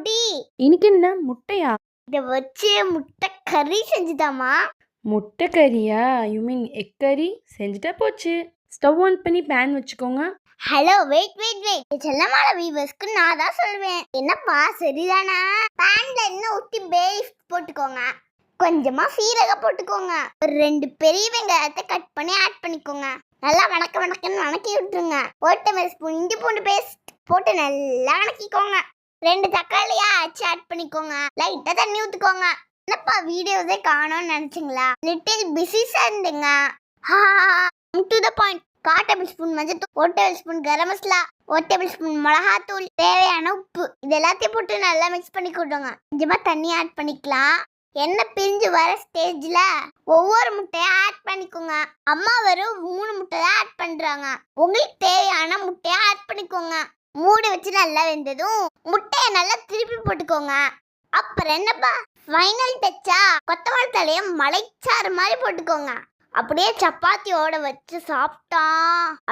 குட்டி. இன்னைக்கு என்ன முட்டையா? இதை வச்சு முட்டை கறி செஞ்சுதாமா. முட்டை கறியா? யூ மீன் எக் கறி? செஞ்சுட்டா போச்சு. ஸ்டவ் ஆன் பண்ணி பேன் வச்சுக்கோங்க. Hello, wait. செல்லமால வீவர்ஸ்க்கு நான் தான் சொல்வேன். என்னப்பா சரிதானா? பேன்ல எண்ணெய் ஊற்றி பேஸ் போட்டுக்கோங்க. கொஞ்சமா சீரகம் போட்டுக்கோங்க. ஒரு 2 பெரிய வெங்காயத்தை கட் பண்ணி ஆட் பண்ணிக்கோங்க. நல்லா வணக்கன்னு வணக்கி விட்டுருங்க. 1 டேபிள் ஸ்பூன் இஞ்சி பூண்டு பேஸ்ட் போட்டு நல்லா வணக்கிக்கோங்க. 2 தக்காளியா ஆட் பண்ணிக்கோங்க. லைட்டா தண்ணி ஊத்துக்கோங்க. என்னப்பா வீடியோஸே காணோம்னு நினைச்சீங்களா? லிட்டில் பிஸிஸா இருந்தீங்க. To the point. 1/4 table spoon மஞ்சள், 1 table spoon garam masala, 1 table spoon மிளகாத்தூள், தேவையான உப்பு, இது எல்லாத்தையும் போட்டு நல்லா மிக்ஸ் பண்ணி கொடுங்க. கொஞ்சமா தண்ணி ஆட் பண்ணிக்கலாம். எண்ணெய் பிரிஞ்சு வர ஸ்டேஜ்ல ஒவ்வொரு முட்டையை ஆட் பண்ணிக்கோங்க. அம்மா வெறும் 3 முட்டை தான் ஆட் பண்றாங்க. உங்களுக்கு தேவையான முட்டையை ஆட் பண்ணிக்கோங்க. மூடி வச்சு நல்லா வெந்ததும் முட்டையை நல்லா திருப்பி போட்டுக்கோங்க. அப்புறம் என்னப்பா ஃபைனல் டச்சா கொத்தமல்லி தலையை மலைச்சாறு மாதிரி போட்டுக்கோங்க. அப்படியே சப்பாத்தியோட வச்சு சாப்பிட்டா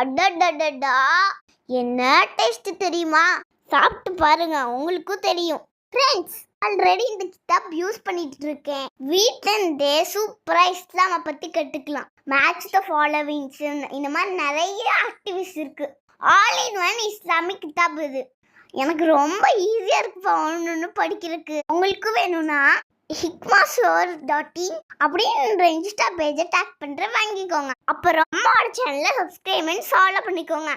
அடடடடா என்ன டேஸ்ட் தெரியுமா? சாப்பிட்டு பாருங்க, உங்களுக்கும் தெரியும். ஃப்ரெண்ட்ஸ், ஆல்ரெடி இந்த கிதாப் யூஸ் பண்ணிட்டு இருக்கேன். வீட்டில் இருந்தே சூப்பராக இஸ்லாமை பற்றி கற்றுக்கலாம். மேட்ச் த ஃபாலோவிங்ஸ், இந்த மாதிரி நிறைய ஆக்டிவிட்டிஸ் இருக்கு. ஆல் இன் ஒன் இஸ்லாமிக் கிதாப் இது. எனக்கு ரொம்ப ஈஸியாக இருக்கு ஒன்று படிக்கிறதுக்கு. உங்களுக்கு வேணும்னா hikmasor.in அப்படின்ற இன்ஸ்டா பேஜை டேக் பண்ணுற வாங்கிக்கோங்க. அப்புறம் அம்மாவோட சேனலை சப்ஸ்கிரைப் பண்ணி ஃபாலோ பண்ணிக்கோங்க.